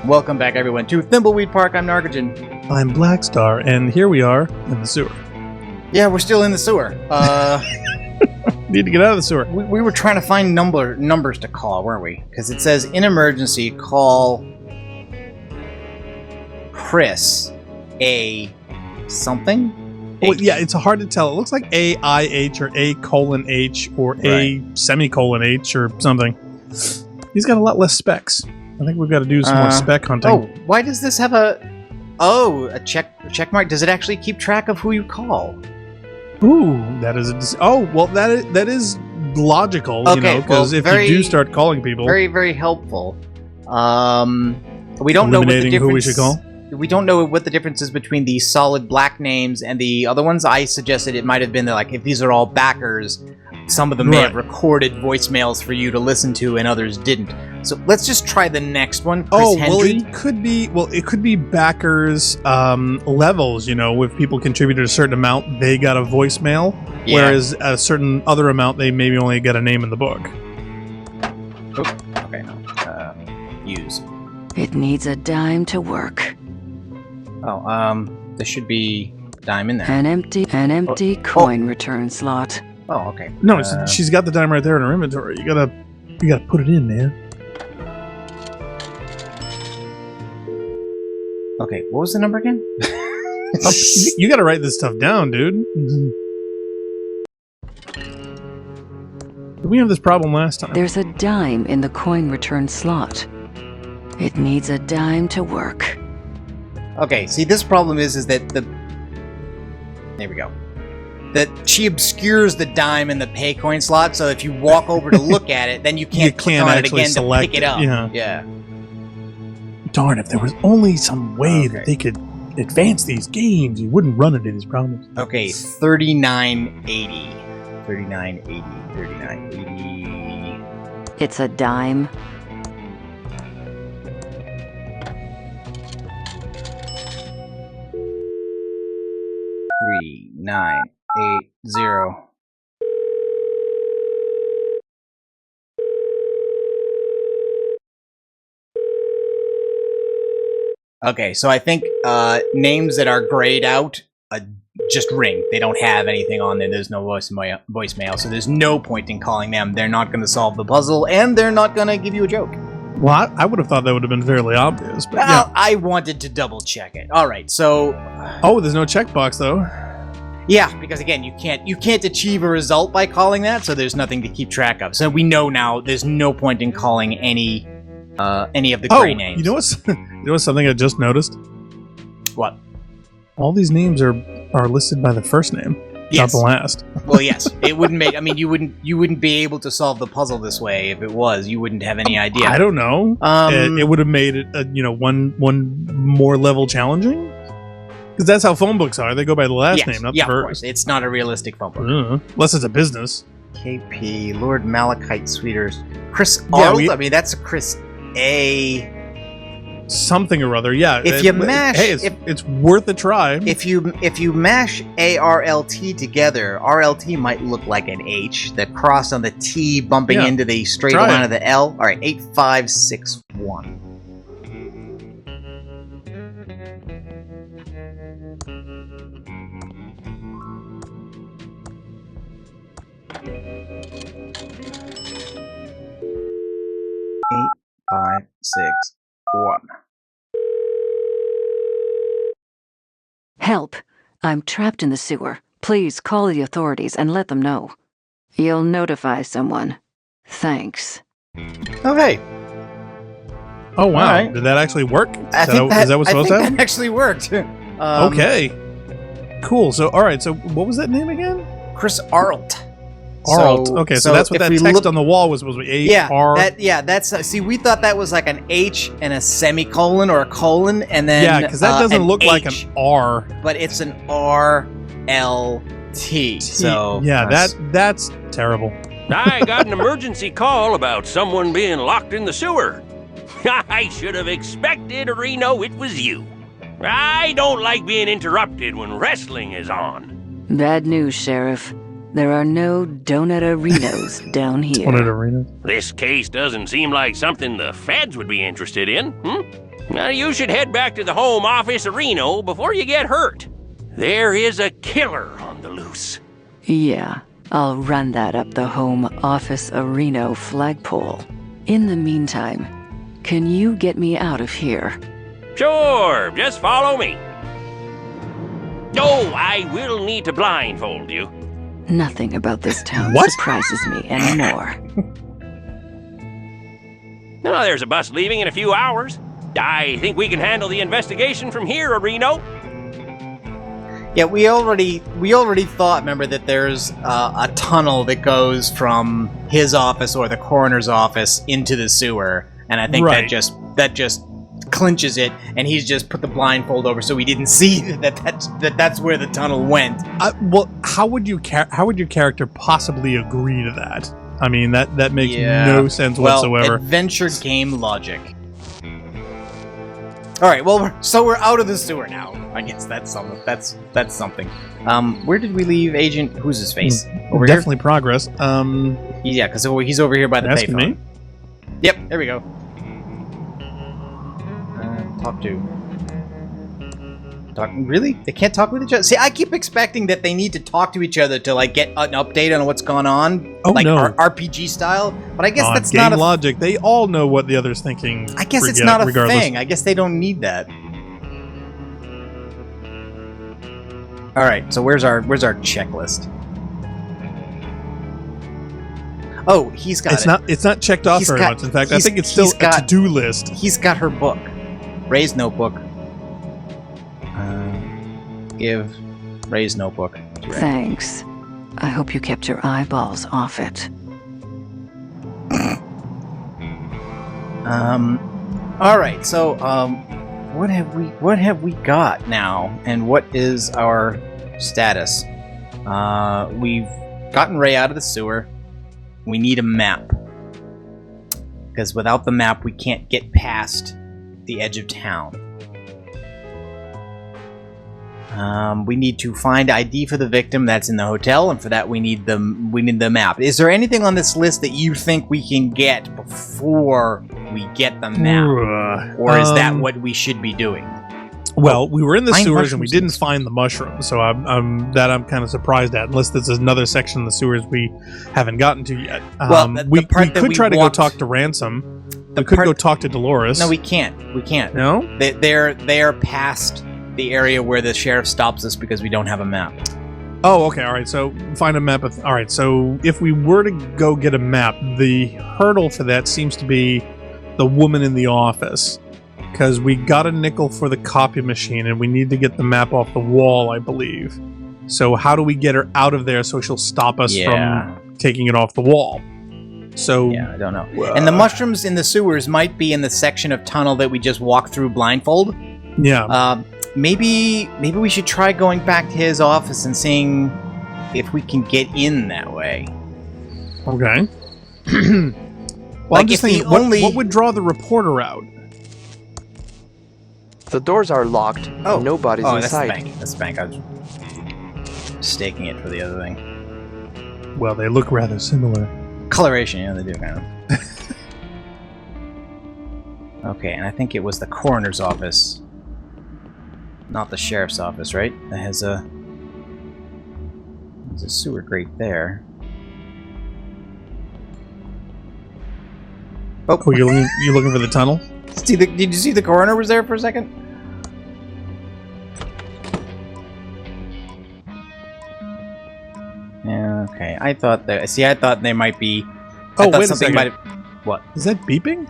Welcome back, everyone, to Thimbleweed Park. I'm Nargajan. I'm Blackstar, and here we are in the sewer. Yeah, we're still in the sewer. Need to get out of the sewer. We were trying to find numbers to call, weren't we? Because it says, in emergency, call Chris A something? Well, yeah, it's hard to tell. It looks like A-I-H or A:'H or A:'H or something. He's got a lot less specs. I think we've got to do some more spec hunting. Oh, why does this have a check mark? Does it actually keep track of who you call? Ooh, that is that is logical, okay, because if you do start calling people, very, very helpful. We don't know what the difference. Who we should call. We don't know what the difference is between the solid black names and the other ones. I suggested it might have been that, like, if these are all backers, some of them may have recorded voicemails for you to listen to, and others didn't. So let's just try the next one. Chris Hendry. It could be backers levels. If people contributed a certain amount, they got a voicemail, whereas a certain other amount, they maybe only get a name in the book. Oh, okay, no. Use. It needs a dime to work. Oh, there should be dime in there. An empty coin return slot. Oh, okay. No, she's got the dime right there in her inventory. You gotta put it in, man. Okay, what was the number again? You gotta write this stuff down, dude. Did we have this problem last time? There's a dime in the coin return slot. It needs a dime to work. Okay, see, this problem is that there we go. That she obscures the dime in the pay coin slot, so if you walk over to look at it, then you can't click on it again to pick it up. Yeah. Darn, if there was only some way that they could advance these games, you wouldn't run into these problems. Okay, 3980. 3980. 3980. It's a dime. Three, 9, 8, 0. Okay, so I think names that are grayed out just ring. They don't have anything on there. There's no voicemail, so there's no point in calling them. They're not going to solve the puzzle, and they're not going to give you a joke. Well, I would have thought that would have been fairly obvious, but well, I wanted to double check it. All right, so there's no checkbox though. Yeah, because again, you can't achieve a result by calling that, so there's nothing to keep track of. So we know now there's no point in calling any of the gray names. You know what's something I just noticed? What? All these names are listed by the first name, not the last. Well, yes, it wouldn't make. I mean, you wouldn't be able to solve the puzzle this way if it was. You wouldn't have any idea. I don't know. It would have made it, one more level challenging. Because that's how phone books are. They go by the last name, not the first. Of course. It's not a realistic phone book. Unless it's a business. KP, Lord Malachite Sweeters. Chris Arnold? I mean, that's a Chris A. Something or other, yeah. If you mash... Hey, it's worth a try. If you mash ARLT together, RLT might look like an H. The cross on the T bumping into the straight line of the L. All right, 8561. Five, 6, 1. Help! I'm trapped in the sewer. Please call the authorities and let them know. You'll notify someone. Thanks. Okay. Oh, wow. Right. Did that actually work? Is that what's supposed to happen? That actually worked. Okay. Cool. So, all right. So, what was that name again? Chris Arlt. Arlt. Okay, so that's what that text on the wall was supposed to be. A-R. That's see, we thought that was like an H and a semicolon or a colon, and then because that doesn't look H, like an R. But it's an R-L-T. So that's terrible. I got an emergency call about someone being locked in the sewer. I should have expected, Reno, it was you. I don't like being interrupted when wrestling is on. Bad news, Sheriff. There are no donut-arenos down here. Donut-arenos? This case doesn't seem like something the feds would be interested in, Now, you should head back to the home office of Reno before you get hurt. There is a killer on the loose. Yeah, I'll run that up the home office of Reno flagpole. In the meantime, can you get me out of here? Sure, just follow me. Oh, I will need to blindfold you. Nothing about this town What? surprises me anymore. Oh, there's a bus leaving in a few hours. I think we can handle the investigation from here, Reno. Yeah, we already thought, remember, that there's a tunnel that goes from his office or the coroner's office into the sewer, and I think Right. that just clinches it, and he's just put the blindfold over so we didn't see that's where the tunnel went. Well, how would your character possibly agree to that? I mean, that makes no sense whatsoever. Adventure game logic. All right, well, we're out of the sewer now. I guess that's something. That's something. Where did we leave Agent? Who's his face? Over Definitely progress. Yeah, because he's over here by the asking payphone. me? Yep, there we go. Talk to. Really? They can't talk with each other? See, I keep expecting that they need to talk to each other to, like, get an update on what's going on. Oh, like, no. RPG style. But I guess that's game not a... logic. They all know what the other's thinking. I guess it's not a regardless. thing. I guess they don't need that. Alright, so where's our checklist? Oh, he's got it. It's not checked off very much. In fact, I think it's still a to-do list. He's got her book. Ray's notebook. Give Ray's notebook to Ray. Thanks. I hope you kept your eyeballs off it. Alright, so what have we got now, and what is our status? We've gotten Ray out of the sewer. We need a map. Because without the map, we can't get past the edge of town. We need to find ID for the victim that's in the hotel, and for that we need the map. Is there anything on this list that you think we can get before we get the map? Or is that what we should be doing? Well, we were in the Find sewers and we mushrooms. didn't find the mushrooms, so I'm kind of surprised at. Unless this is another section of the sewers we haven't gotten to yet. Well, we part that could we try to walked- go talk to Ransom. We could go talk to Dolores. No, we can't. We can't. No? They're past the area where the sheriff stops us because we don't have a map. Oh, okay. All right. So find a map. All right. So if we were to go get a map, the hurdle for that seems to be the woman in the office, because we got a nickel for the copy machine, and we need to get the map off the wall, I believe. So how do we get her out of there so she'll stop us from taking it off the wall? So yeah, I don't know. And the mushrooms in the sewers might be in the section of tunnel that we just walked through blindfold. Yeah. Maybe we should try going back to his office and seeing if we can get in that way. Okay. Well, Like, I'm just if the thinking, only- what would draw the reporter out? The doors are locked. Oh, Nobody's that's the inside. bank. That's the bank. I was mistaking it for the other thing. Well, they look rather similar. Coloration, yeah, they do kind of. Okay, and I think it was the coroner's office, not the sheriff's office, right? That has there's a sewer grate there. Oh, you're looking for the tunnel? Did you see the coroner was there for a second? Yeah, okay. I thought they might be. Oh, I thought wait a something second. might have. What? Is that beeping?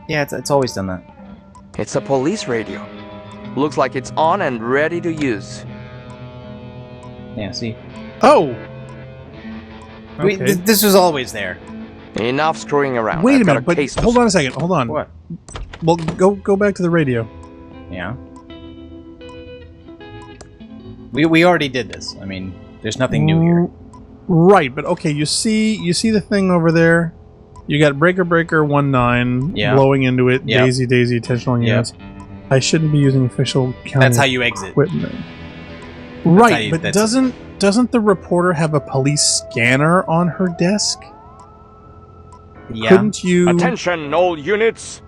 Yeah, it's always done that. It's a police radio. Looks like it's on and ready to use. Yeah, see. Oh. Okay. This was always there. Enough screwing around. Wait a I've got minute, but case to hold on a second. Hold on. What? Well, go back to the radio. Yeah. We already did this. I mean, there's nothing new here. Right, but okay, you see the thing over there? You got breaker 19 Yeah. blowing into it, Yeah. daisy attentional Yeah. units. I shouldn't be using official county That's how you exit. equipment. how Right, you- but that's- doesn't the reporter have a police scanner on her desk? Yeah. Couldn't you? Attention, all units.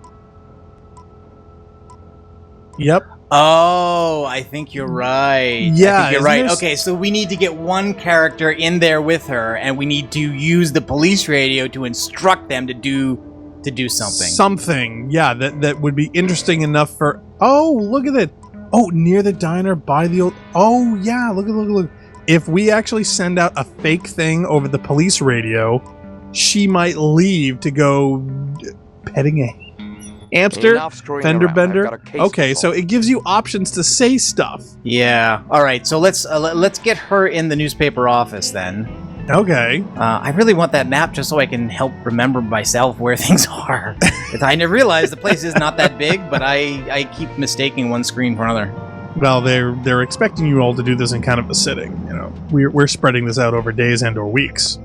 Yep. Oh, I think you're right. Yeah, I think you're isn't right. there Okay, so we need to get one character in there with her, and we need to use the police radio to instruct them to do something. Something. Yeah, that would be interesting enough for. Oh, look at it. Oh, near the diner, by the old. Oh, yeah. Look. If we actually send out a fake thing over the police radio, she might leave to go petting a hamster, Enough screwing fender around. I've bender. got a case Okay, to so solve. it gives you options to say stuff. Yeah. All right. So let's get her in the newspaper office then. Okay. I really want that map just so I can help remember myself where things are. I never realized the place is not that big, but I keep mistaking one screen for another. Well, they're expecting you all to do this in kind of a sitting. You know, we're spreading this out over days and or weeks,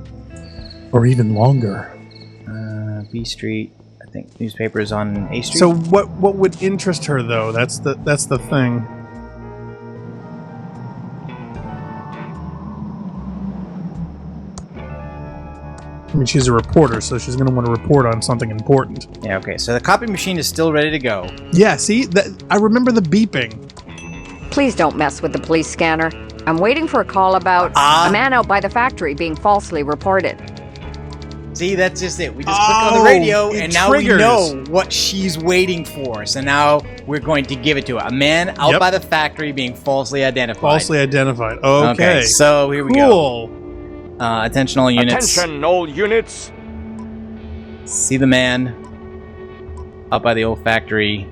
or even longer. B Street. I think newspaper is on A Street. So what would interest her though? That's the thing. I mean, she's a reporter, so she's going to want to report on something important. Yeah. Okay. So the copy machine is still ready to go. Yeah. See, I remember the beeping. Please don't mess with the police scanner. I'm waiting for a call about a man out by the factory being falsely reported. See, that's just it. We just click on the radio, it and now triggers. we know what she's waiting for. So now we're going to give it to her. A man out Yep. by the factory being falsely identified. Falsely identified. Okay. So here we go. Cool. Attention all units. Attention, all units. See the man up by the old factory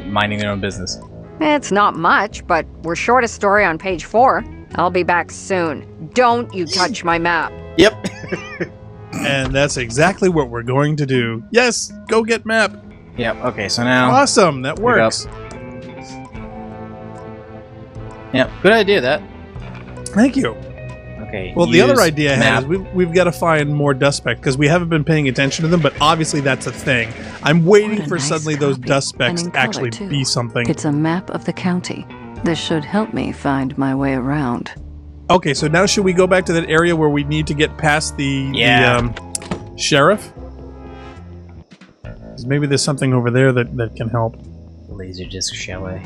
minding their own business. It's not much, but we're short a story on page 4. I'll be back soon. Don't you touch my map. Yep. And that's exactly what we're going to do. Yes, go get map. Yep. Okay, so now... Awesome, that works. Yep, good idea, that. Thank you. Okay. Well, the other use idea I had map. is we've got to find more dust specks because we haven't been paying attention to them, but obviously that's a thing. I'm waiting What a for nice suddenly those copy. dust specks And in to actually color, too. be something. It's a map of the county. This should help me find my way around. Okay, so now should we go back to that area where we need to get past the sheriff? 'Cause maybe there's something over there that can help. Laser disc chalet.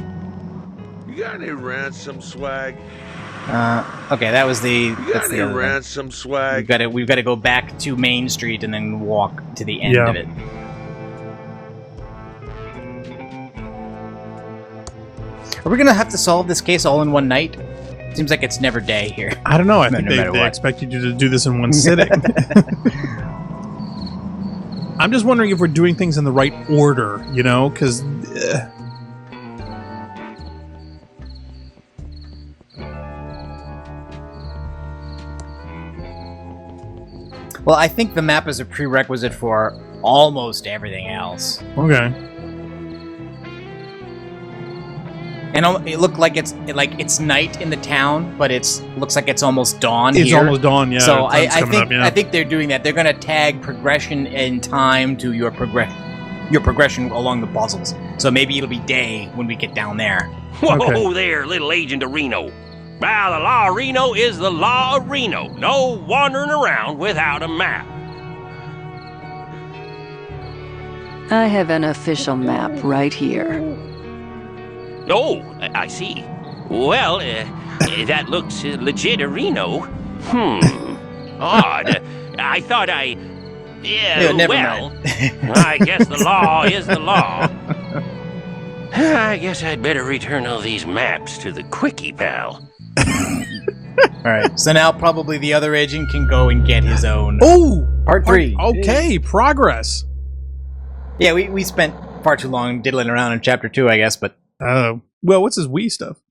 You got any ransom swag? Okay, that was the... You got That's any the other thing. ransom swag? We've got to go back to Main Street and then walk to the end Yeah. of it. Are we gonna have to solve this case all in one night? Seems like it's never day here. I don't know. I No think matter they what. expect you to do this in one sitting. I'm just wondering if we're doing things in the right order, you know, because... Well, I think the map is a prerequisite for almost everything else. Okay. And it looked like it's night in the town, but looks like it's almost dawn It's here. almost dawn, yeah. So I sun's coming think up, yeah. I think they're doing that. They're going to tag progression in time to your progression along the puzzles. So maybe it'll be day when we get down there. Whoa Okay. there, little agent of Reno. Well, the law of Reno is the law of Reno. No wandering around without a map. I have an official map right here. Oh, I see. Well, that looks legit Reno. Odd. I thought Yeah, never well, mind. I guess the law is the law. I guess I'd better return all these maps to the quickie pal. All right. So now probably the other agent can go and get his own. Oh! Part 3. Okay, progress. Yeah, we spent far too long diddling around in chapter 2, I guess, but Well, what's his Wii stuff?